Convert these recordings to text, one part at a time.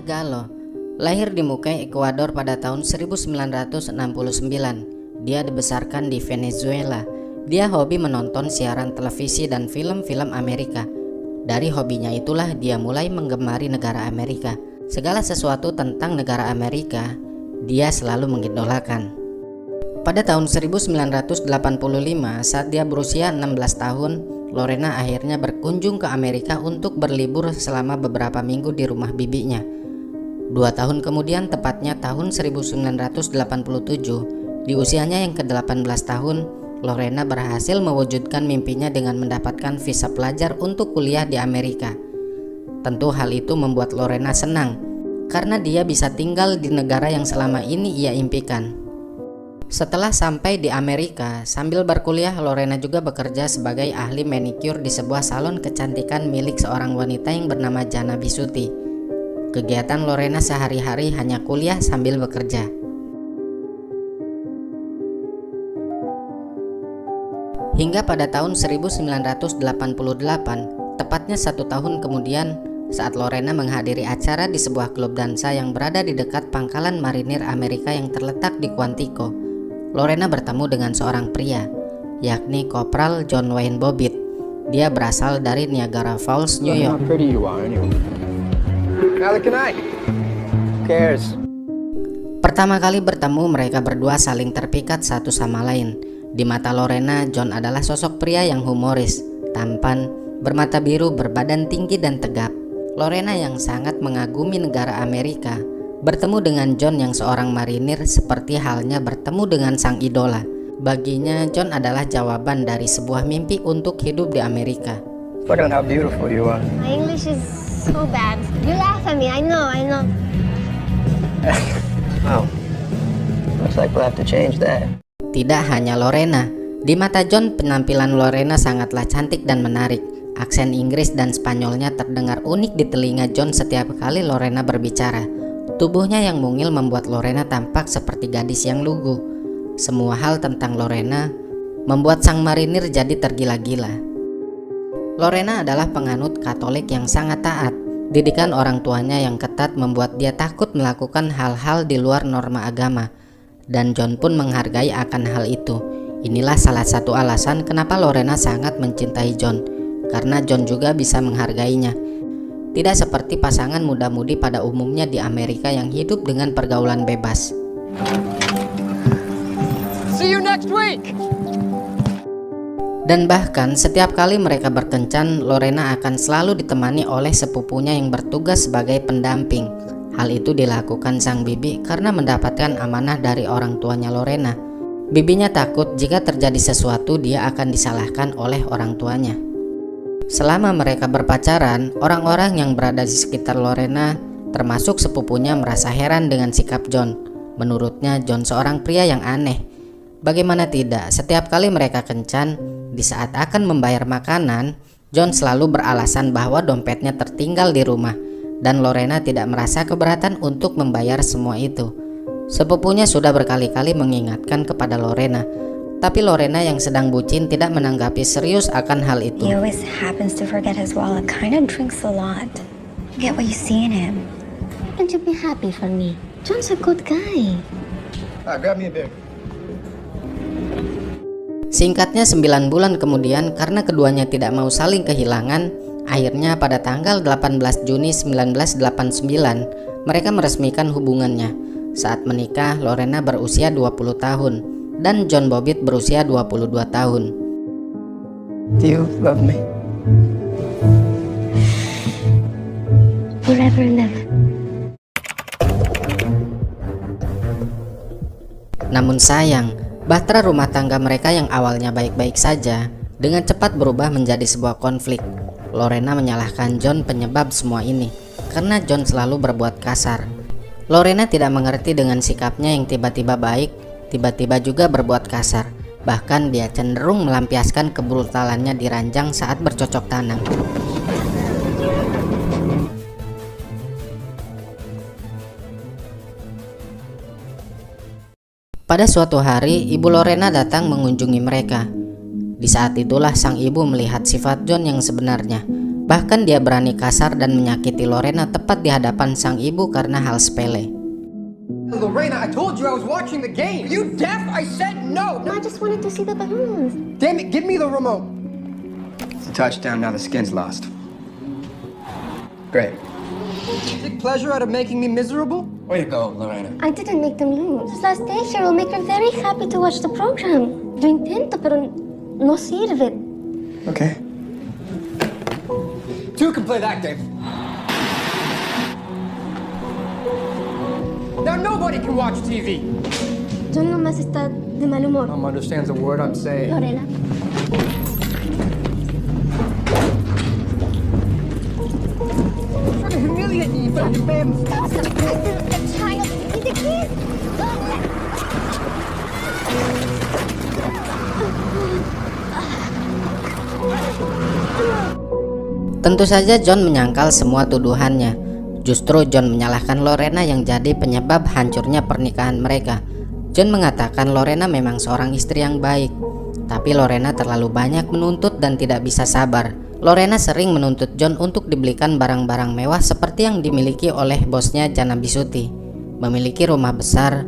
Gallo lahir di Muquay, Ekuador pada tahun 1969. Dia dibesarkan di Venezuela. Dia hobi menonton siaran televisi dan film-film Amerika. Dari hobinya itulah dia mulai menggemari negara Amerika. Segala sesuatu tentang negara Amerika dia selalu mengidolakan. Pada tahun 1985, saat dia berusia 16 tahun, Lorena akhirnya berkunjung ke Amerika untuk berlibur selama beberapa minggu di rumah bibinya. 2 tahun kemudian, tepatnya tahun 1987, di usianya yang ke-18 tahun, Lorena berhasil mewujudkan mimpinya dengan mendapatkan visa pelajar untuk kuliah di Amerika. Tentu hal itu membuat Lorena senang, karena dia bisa tinggal di negara yang selama ini ia impikan. Setelah sampai di Amerika, sambil berkuliah, Lorena juga bekerja sebagai ahli manicure di sebuah salon kecantikan milik seorang wanita yang bernama Jana Bisuti. Kegiatan Lorena sehari-hari hanya kuliah sambil bekerja. Hingga pada tahun 1988, tepatnya 1 tahun kemudian, saat Lorena menghadiri acara di sebuah klub dansa yang berada di dekat pangkalan marinir Amerika yang terletak di Quantico, Lorena bertemu dengan seorang pria, yakni Kopral John Wayne Bobbitt. Dia berasal dari Niagara Falls, New York. Pertama kali bertemu, mereka berdua saling terpikat satu sama lain. Di mata Lorena, John adalah sosok pria yang humoris, tampan, bermata biru, berbadan tinggi dan tegap. Lorena yang sangat mengagumi negara Amerika, bertemu dengan John yang seorang marinir seperti halnya bertemu dengan sang idola. Baginya, John adalah jawaban dari sebuah mimpi untuk hidup di Amerika. Look at how beautiful you are. My English is so bad. You laugh at me, I know. Wow. Looks like we'll have to change that. Tidak hanya Lorena, di mata John penampilan Lorena sangatlah cantik dan menarik. Aksen Inggris dan Spanyolnya terdengar unik di telinga John setiap kali Lorena berbicara. Tubuhnya yang mungil membuat Lorena tampak seperti gadis yang lugu. Semua hal tentang Lorena membuat sang marinir jadi tergila-gila. Lorena adalah penganut Katolik yang sangat taat. Didikan orang tuanya yang ketat membuat dia takut melakukan hal-hal di luar norma agama, dan John pun menghargai akan hal itu. Inilah salah satu alasan kenapa Lorena sangat mencintai John, karena John juga bisa menghargainya. Tidak seperti pasangan muda-mudi pada umumnya di Amerika yang hidup dengan pergaulan bebas. See you next week. Dan bahkan setiap kali mereka berkencan, Lorena akan selalu ditemani oleh sepupunya yang bertugas sebagai pendamping. Hal itu dilakukan sang bibi karena mendapatkan amanah dari orang tuanya Lorena. Bibinya takut jika terjadi sesuatu dia akan disalahkan oleh orang tuanya. Selama mereka berpacaran, orang-orang yang berada di sekitar Lorena, termasuk sepupunya, merasa heran dengan sikap John. Menurutnya John seorang pria yang aneh. Bagaimana tidak, setiap kali mereka kencan, di saat akan membayar makanan, John selalu beralasan bahwa dompetnya tertinggal di rumah, dan Lorena tidak merasa keberatan untuk membayar semua itu. Sepupunya sudah berkali-kali mengingatkan kepada Lorena, tapi Lorena yang sedang bucin tidak menanggapi serius akan hal itu. He always happens to forget his wallet, kind of drinks a lot. Get what you see in him. Wouldn't you be happy for me? John's a good guy. Grab me a beer. Singkatnya 9 bulan kemudian, karena keduanya tidak mau saling kehilangan, akhirnya pada tanggal 18 Juni 1989 mereka meresmikan hubungannya. Saat menikah, Lorena berusia 20 tahun dan John Bobbitt berusia 22 tahun. Do you love me? Forever and ever. Namun sayang, bahtera rumah tangga mereka yang awalnya baik-baik saja dengan cepat berubah menjadi sebuah konflik. Lorena menyalahkan John penyebab semua ini karena John selalu berbuat kasar. Lorena tidak mengerti dengan sikapnya yang tiba-tiba baik, tiba-tiba juga berbuat kasar. Bahkan dia cenderung melampiaskan kebrutalannya di ranjang saat bercocok tanam. Pada suatu hari, ibu Lorena datang mengunjungi mereka. Di saat itulah sang ibu melihat sifat John yang sebenarnya. Bahkan dia berani kasar dan menyakiti Lorena tepat di hadapan sang ibu karena hal sepele. Lorena, I told you I was watching the game. Are you deaf? I said no. I just wanted to see the balloons. Damn it, give me the remote. It's a touchdown, now the skin's lost. Great. You take pleasure out of making me miserable? Way to go, Lorena. I didn't make them lose. This last day here will make her very happy to watch the program. Yo intento, pero no sirve. Okay. Two can play that game. Now nobody can watch TV. John nomás está de mal humor. Mom understands a word I'm saying. Lorena. Trying to humiliate me in front of your family. The child is the kid. Tentu saja John menyangkal semua tuduhannya. Justru John menyalahkan Lorena yang jadi penyebab hancurnya pernikahan mereka. John mengatakan Lorena memang seorang istri yang baik, tapi Lorena terlalu banyak menuntut dan tidak bisa sabar. Lorena sering menuntut John untuk dibelikan barang-barang mewah seperti yang dimiliki oleh bosnya Jana Bisuti, memiliki rumah besar,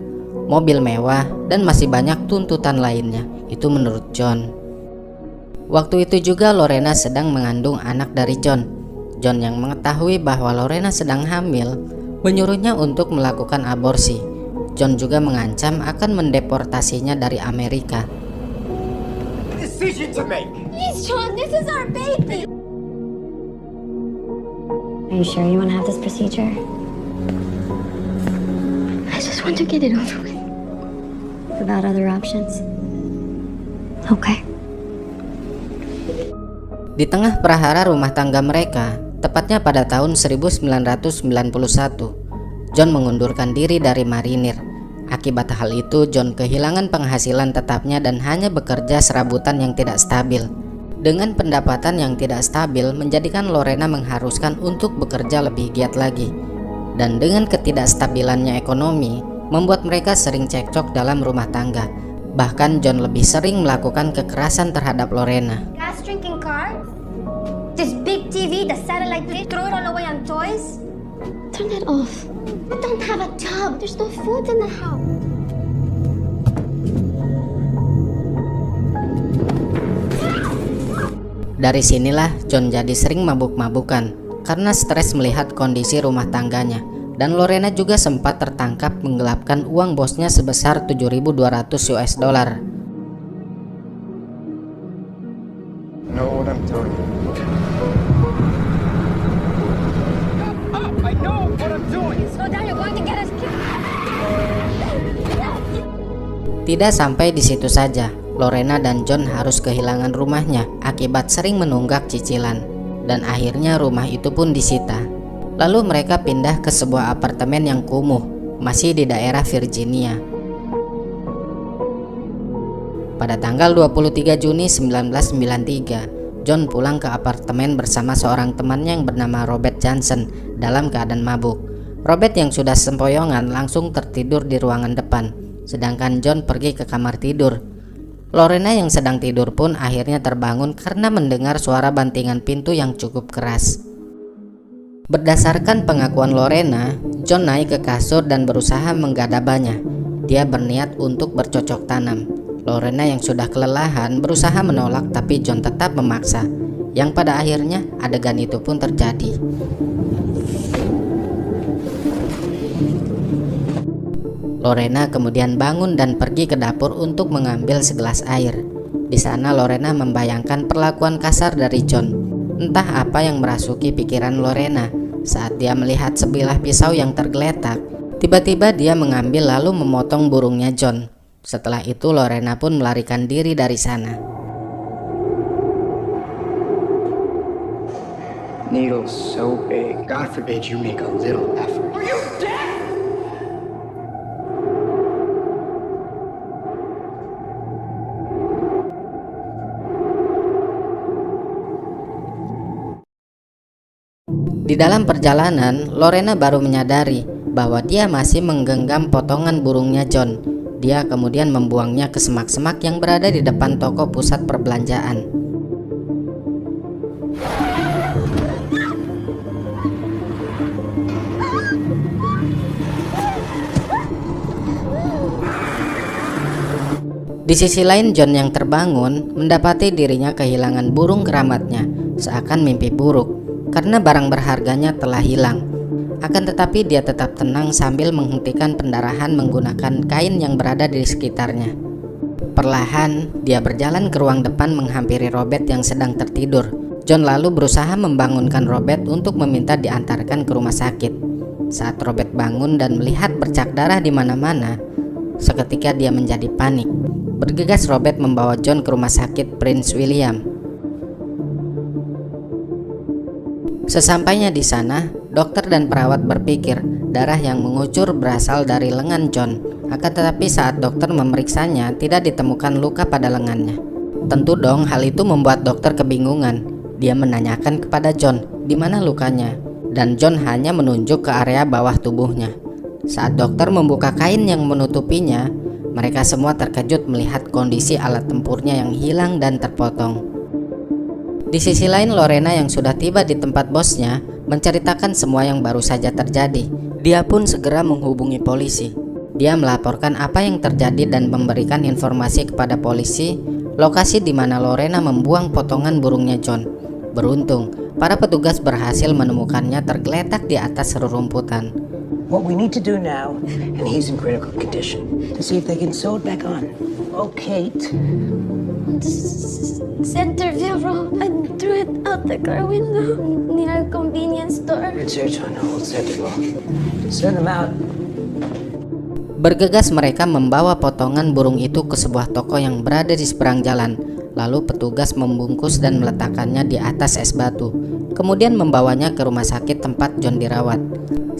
mobil mewah, dan masih banyak tuntutan lainnya. Itu menurut John. Waktu itu juga Lorena sedang mengandung anak dari John. John yang mengetahui bahwa Lorena sedang hamil menyuruhnya untuk melakukan aborsi. John juga mengancam akan mendeportasinya dari Amerika. Decision to make. Please, John, this is our baby. Are you sure you want to have this procedure? I just want to get it over with. Without other options. Okay. Di tengah prahara rumah tangga mereka, tepatnya pada tahun 1991, John mengundurkan diri dari marinir. Akibat hal itu, John kehilangan penghasilan tetapnya dan hanya bekerja serabutan yang tidak stabil. Dengan pendapatan yang tidak stabil, menjadikan Lorena mengharuskan untuk bekerja lebih giat lagi. Dan dengan ketidakstabilannya ekonomi, membuat mereka sering cekcok dalam rumah tangga. Bahkan John lebih sering melakukan kekerasan terhadap Lorena. Gas drinking car? This big TV, the satellite dish, throw it all away on toys? Turn that off. I don't have a tub. There's no food in the house. Dari sinilah John jadi sering mabuk-mabukan karena stres melihat kondisi rumah tangganya. Dan Lorena juga sempat tertangkap menggelapkan uang bosnya sebesar 7.200 US dollar. Know what I'm doing. I know what I'm doing. Slow down, you're going to get us killed. Tidak sampai di situ saja, Lorena dan John harus kehilangan rumahnya akibat sering menunggak cicilan. Dan akhirnya rumah itu pun disita. Lalu mereka pindah ke sebuah apartemen yang kumuh, masih di daerah Virginia. Pada tanggal 23 Juni 1993, John pulang ke apartemen bersama seorang temannya yang bernama Robert Johnson dalam keadaan mabuk. Robert yang sudah sempoyongan langsung tertidur di ruangan depan, sedangkan John pergi ke kamar tidur. Lorena yang sedang tidur pun akhirnya terbangun karena mendengar suara bantingan pintu yang cukup keras. Berdasarkan pengakuan Lorena, John naik ke kasur dan berusaha menggadabahnya. Dia berniat untuk bercocok tanam. Lorena yang sudah kelelahan berusaha menolak, tapi John tetap memaksa. Yang pada akhirnya adegan itu pun terjadi. Lorena kemudian bangun dan pergi ke dapur untuk mengambil segelas air. Di sana Lorena membayangkan perlakuan kasar dari John. Entah apa yang merasuki pikiran Lorena saat dia melihat sebilah pisau yang tergeletak. Tiba-tiba dia mengambil lalu memotong burungnya John. Setelah itu Lorena pun melarikan diri dari sana. Needle's so big. God forbid you make a little effort. Are you dead? Di dalam perjalanan, Lorena baru menyadari bahwa dia masih menggenggam potongan burungnya John. Dia kemudian membuangnya ke semak-semak yang berada di depan toko pusat perbelanjaan. Di sisi lain, John yang terbangun mendapati dirinya kehilangan burung keramatnya, seakan mimpi buruk karena barang berharganya telah hilang. Akan tetapi dia tetap tenang sambil menghentikan pendarahan menggunakan kain yang berada di sekitarnya. Perlahan, dia berjalan ke ruang depan menghampiri Robert yang sedang tertidur. John lalu berusaha membangunkan Robert untuk meminta diantarkan ke rumah sakit. Saat Robert bangun dan melihat bercak darah di mana-mana, seketika dia menjadi panik. Bergegas Robert membawa John ke rumah sakit Prince William. Sesampainya di sana, dokter dan perawat berpikir darah yang mengucur berasal dari lengan John. Akan tetapi saat dokter memeriksanya, tidak ditemukan luka pada lengannya. Tentu dong hal itu membuat dokter kebingungan. Dia menanyakan kepada John di mana lukanya, dan John hanya menunjuk ke area bawah tubuhnya. Saat dokter membuka kain yang menutupinya, mereka semua terkejut melihat kondisi alat tempurnya yang hilang dan terpotong. Di sisi lain, Lorena yang sudah tiba di tempat bosnya menceritakan semua yang baru saja terjadi. Dia pun segera menghubungi polisi. Dia melaporkan apa yang terjadi dan memberikan informasi kepada polisi lokasi di mana Lorena membuang potongan burungnya John. Beruntung, para petugas berhasil menemukannya tergeletak di atas rerumputan. What we need to do now, and he's in critical condition, to see if they can sew it back on. Oh, Kate. Centerville Road. I threw it out the car window near a convenience store. Research on hold, Centerville. Send them out. Bergegas mereka membawa potongan burung itu ke sebuah toko yang berada di seberang jalan. Lalu petugas membungkus dan meletakkannya di atas es batu. Kemudian membawanya ke rumah sakit tempat John dirawat.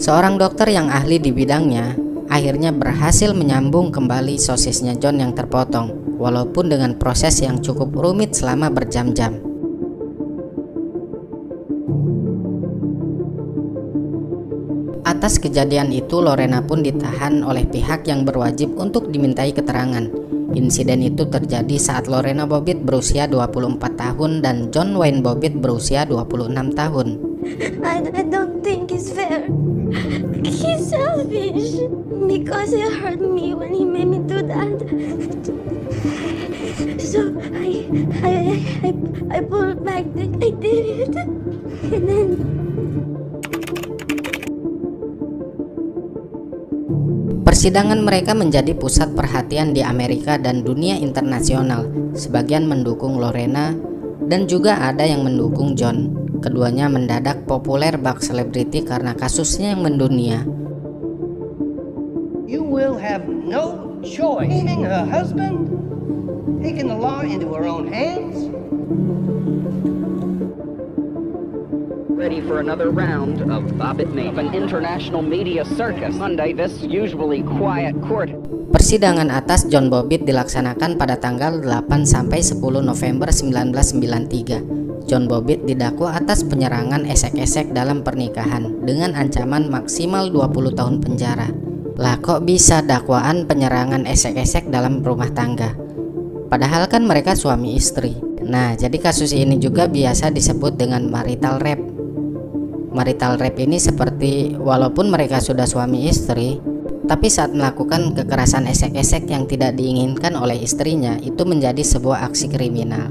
Seorang dokter yang ahli di bidangnya akhirnya berhasil menyambung kembali sosisnya John yang terpotong, walaupun dengan proses yang cukup rumit selama berjam-jam. Atas kejadian itu, Lorena pun ditahan oleh pihak yang berwajib untuk dimintai keterangan. Insiden itu terjadi saat Lorena Bobbitt berusia 24 tahun dan John Wayne Bobbitt berusia 26 tahun. I don't think it's fair. He's selfish because he hurt me when he made me do that. So I pulled back that I did it, and then. Persidangan mereka menjadi pusat perhatian di Amerika dan dunia internasional. Sebagian mendukung Lorena dan juga ada yang mendukung John. Keduanya mendadak populer bak selebriti karena kasusnya yang mendunia. You will have no choice. Meaning her husband taking the law into her own hands. Ready for another round of Bobbitt Made, an international media circus. Monday, this usually quiet court. Persidangan atas John Bobbitt dilaksanakan pada tanggal 8 sampai 10 November 1993. John Bobbitt didakwa atas penyerangan esek-esek dalam pernikahan dengan ancaman maksimal 20 tahun penjara. Lah kok bisa dakwaan penyerangan esek-esek dalam rumah tangga? Padahal kan mereka suami istri. Nah, jadi kasus ini juga biasa disebut dengan marital rape. Marital rape ini seperti walaupun mereka sudah suami istri, tapi saat melakukan kekerasan esek-esek yang tidak diinginkan oleh istrinya itu menjadi sebuah aksi kriminal.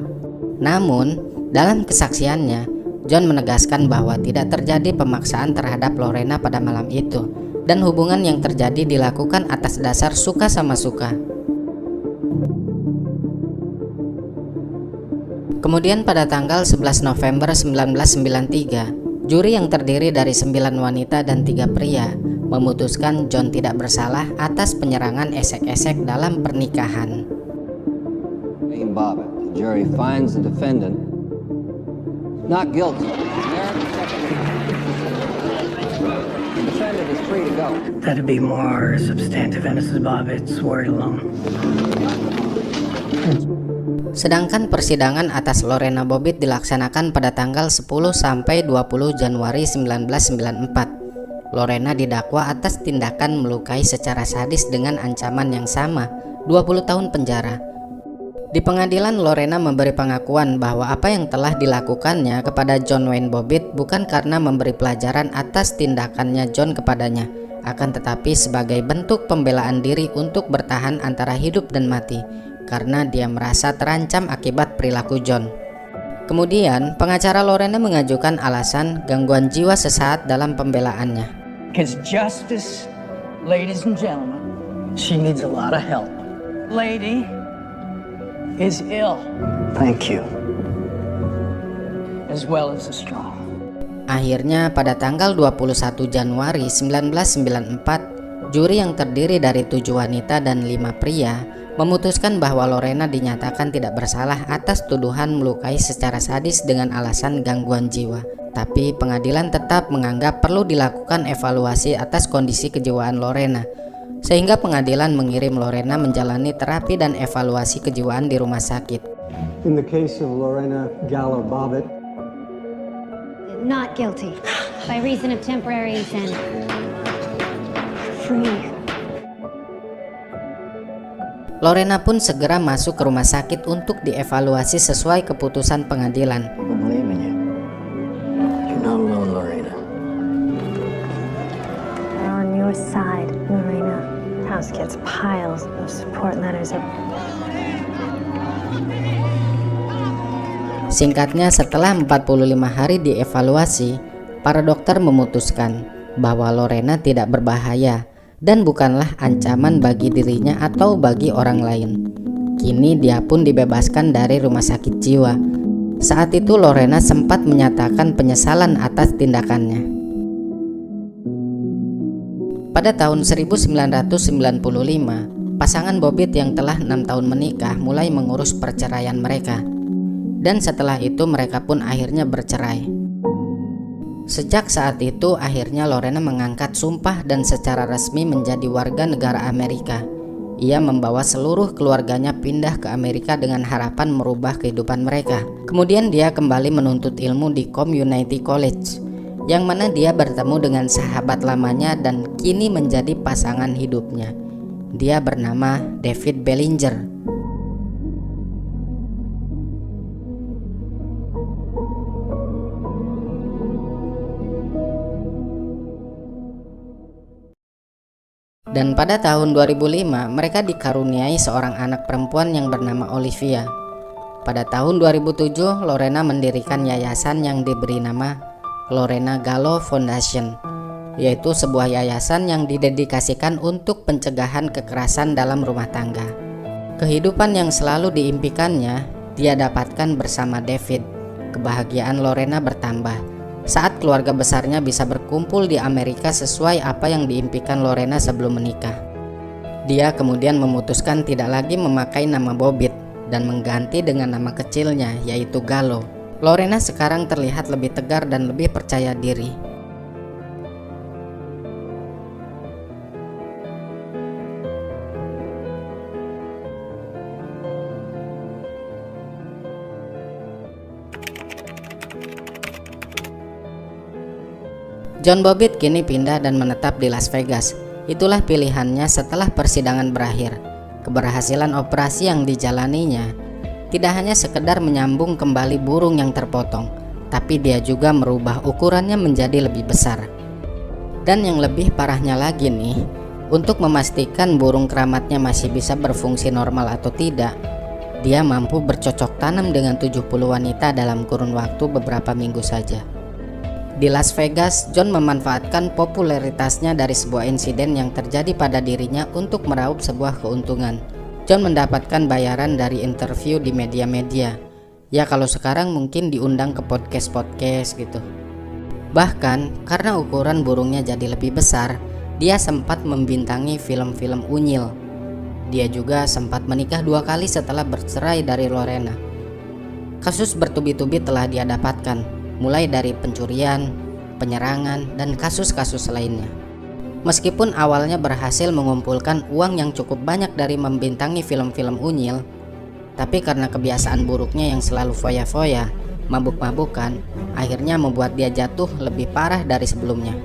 Namun, dalam kesaksiannya, John menegaskan bahwa tidak terjadi pemaksaan terhadap Lorena pada malam itu, dan hubungan yang terjadi dilakukan atas dasar suka sama suka. Kemudian pada tanggal 11 November 1993, juri yang terdiri dari 9 wanita dan 3 pria memutuskan John tidak bersalah atas penyerangan esek-esek dalam pernikahan. Wayne Bobbitt, the jury finds the defendant not guilty. The defendant is free to go. That'd be more substantive than Mrs. Bobbitt's word alone. Sedangkan persidangan atas Lorena Bobbitt dilaksanakan pada tanggal 10 sampai 20 Januari 1994. Lorena didakwa atas tindakan melukai secara sadis dengan ancaman yang sama, 20 tahun penjara. Di pengadilan, Lorena memberi pengakuan bahwa apa yang telah dilakukannya kepada John Wayne Bobbitt bukan karena memberi pelajaran atas tindakannya John kepadanya, akan tetapi sebagai bentuk pembelaan diri untuk bertahan antara hidup dan mati. karena dia merasa terancam akibat perilaku John. Kemudian, pengacara Lorena mengajukan alasan gangguan jiwa sesaat dalam pembelaannya. Because justice, ladies and gentlemen, she needs a lot of help. Lady is ill. Thank you. As well as the straw. Akhirnya pada tanggal 21 Januari 1994, juri yang terdiri dari 7 wanita dan 5 pria memutuskan bahwa Lorena dinyatakan tidak bersalah atas tuduhan melukai secara sadis dengan alasan gangguan jiwa. Tapi pengadilan tetap menganggap perlu dilakukan evaluasi atas kondisi kejiwaan Lorena, sehingga pengadilan mengirim Lorena menjalani terapi dan evaluasi kejiwaan di rumah sakit. In the case of Lorena Gallo Bobbitt, Not guilty. By reason of temporary sin. Free. Lorena pun segera masuk ke rumah sakit untuk dievaluasi sesuai keputusan pengadilan. I believe in you. You're not alone, Lorena. We're on your side, Lorena. House gets piles of support letters. Singkatnya, setelah 45 hari dievaluasi, para dokter memutuskan bahwa Lorena tidak berbahaya dan bukanlah ancaman bagi dirinya atau bagi orang lain. Kini dia pun dibebaskan dari rumah sakit jiwa. Saat itu Lorena sempat menyatakan penyesalan atas tindakannya. Pada tahun 1995, pasangan Bobbitt yang telah 6 tahun menikah mulai mengurus perceraian mereka. Dan setelah itu mereka pun akhirnya bercerai. Sejak saat itu akhirnya Lorena mengangkat sumpah dan secara resmi menjadi warga negara Amerika. Ia membawa seluruh keluarganya pindah ke Amerika dengan harapan merubah kehidupan mereka. Kemudian dia kembali menuntut ilmu di Community College, yang mana dia bertemu dengan sahabat lamanya dan kini menjadi pasangan hidupnya. Dia bernama David Bellinger. Dan pada tahun 2005 mereka dikaruniai seorang anak perempuan yang bernama Olivia. Pada tahun 2007 Lorena mendirikan yayasan yang diberi nama Lorena Gallo Foundation, yaitu sebuah yayasan yang didedikasikan untuk pencegahan kekerasan dalam rumah tangga. Kehidupan yang selalu diimpikannya dia dapatkan bersama David. Kebahagiaan Lorena bertambah saat keluarga besarnya bisa berkumpul di Amerika sesuai apa yang diimpikan Lorena sebelum menikah. Dia kemudian memutuskan tidak lagi memakai nama Bobbitt dan mengganti dengan nama kecilnya, yaitu Gallo. Lorena sekarang terlihat lebih tegar dan lebih percaya diri. John Bobbitt kini pindah dan menetap di Las Vegas. Itulah pilihannya setelah persidangan berakhir. Keberhasilan operasi yang dijalaninya tidak hanya sekedar menyambung kembali burung yang terpotong, tapi dia juga merubah ukurannya menjadi lebih besar. Dan yang lebih parahnya lagi nih, untuk memastikan burung keramatnya masih bisa berfungsi normal atau tidak, dia mampu bercocok tanam dengan 70 wanita dalam kurun waktu beberapa minggu saja. Di Las Vegas, John memanfaatkan popularitasnya dari sebuah insiden yang terjadi pada dirinya untuk meraup sebuah keuntungan. John mendapatkan bayaran dari interview di media-media. Ya kalau sekarang mungkin diundang ke podcast-podcast gitu. Bahkan karena ukuran burungnya jadi lebih besar, dia sempat membintangi film-film unyil. Dia juga sempat menikah 2 kali setelah bercerai dari Lorena. Kasus bertubi-tubi telah dia dapatkan, mulai dari pencurian, penyerangan, dan kasus-kasus lainnya. Meskipun awalnya berhasil mengumpulkan uang yang cukup banyak dari membintangi film-film unyil, tapi karena kebiasaan buruknya yang selalu foya-foya, mabuk-mabukan, akhirnya membuat dia jatuh lebih parah dari sebelumnya.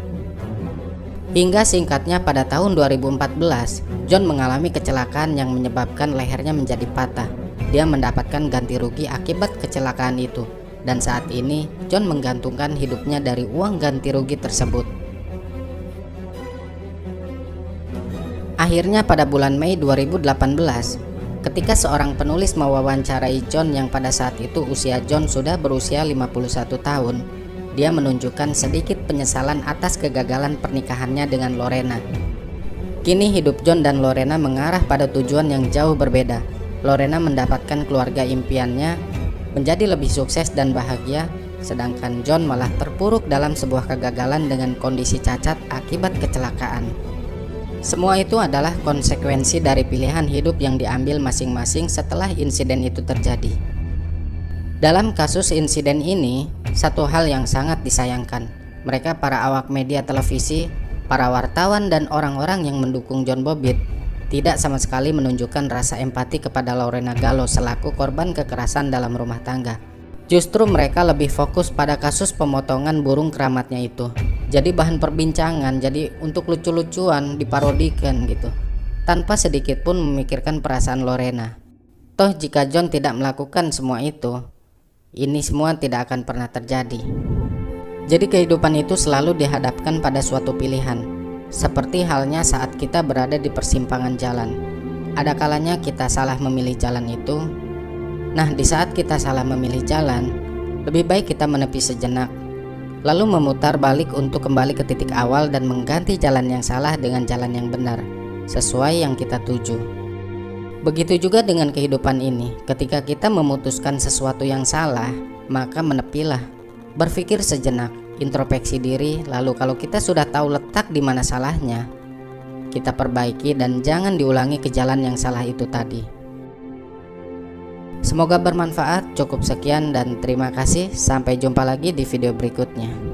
Hingga singkatnya pada tahun 2014, John mengalami kecelakaan yang menyebabkan lehernya menjadi patah. Dia mendapatkan ganti rugi akibat kecelakaan itu. Dan saat ini John menggantungkan hidupnya dari uang ganti rugi tersebut. Akhirnya pada bulan Mei 2018, Ketika seorang penulis mewawancarai John yang pada saat itu usia John sudah berusia 51 tahun, dia menunjukkan sedikit penyesalan atas kegagalan pernikahannya dengan Lorena. Kini hidup John dan Lorena mengarah pada tujuan yang jauh berbeda. Lorena mendapatkan keluarga impiannya, menjadi lebih sukses dan bahagia, sedangkan John malah terpuruk dalam sebuah kegagalan dengan kondisi cacat akibat kecelakaan. Semua itu adalah konsekuensi dari pilihan hidup yang diambil masing-masing setelah insiden itu terjadi. Dalam kasus insiden ini, satu hal yang sangat disayangkan, mereka para awak media televisi, para wartawan dan orang-orang yang mendukung John Bobbitt tidak sama sekali menunjukkan rasa empati kepada Lorena Gallo selaku korban kekerasan dalam rumah tangga. Justru mereka lebih fokus pada kasus pemotongan burung keramatnya itu. Jadi bahan perbincangan, jadi untuk lucu-lucuan diparodikan gitu, tanpa sedikit pun memikirkan perasaan Lorena. Toh jika John tidak melakukan semua itu, ini semua tidak akan pernah terjadi. Jadi kehidupan itu selalu dihadapkan pada suatu pilihan. Seperti halnya saat kita berada di persimpangan jalan. Ada kalanya kita salah memilih jalan itu. Nah, di saat kita salah memilih jalan, lebih baik kita menepi sejenak, lalu memutar balik untuk kembali ke titik awal dan mengganti jalan yang salah dengan jalan yang benar, sesuai yang kita tuju. Begitu juga dengan kehidupan ini. Ketika kita memutuskan sesuatu yang salah, maka menepilah, berpikir sejenak, introspeksi diri, lalu kalau kita sudah tahu letak di mana salahnya, kita perbaiki dan jangan diulangi ke jalan yang salah itu tadi. Semoga bermanfaat. Cukup sekian dan terima kasih. Sampai jumpa lagi di video berikutnya.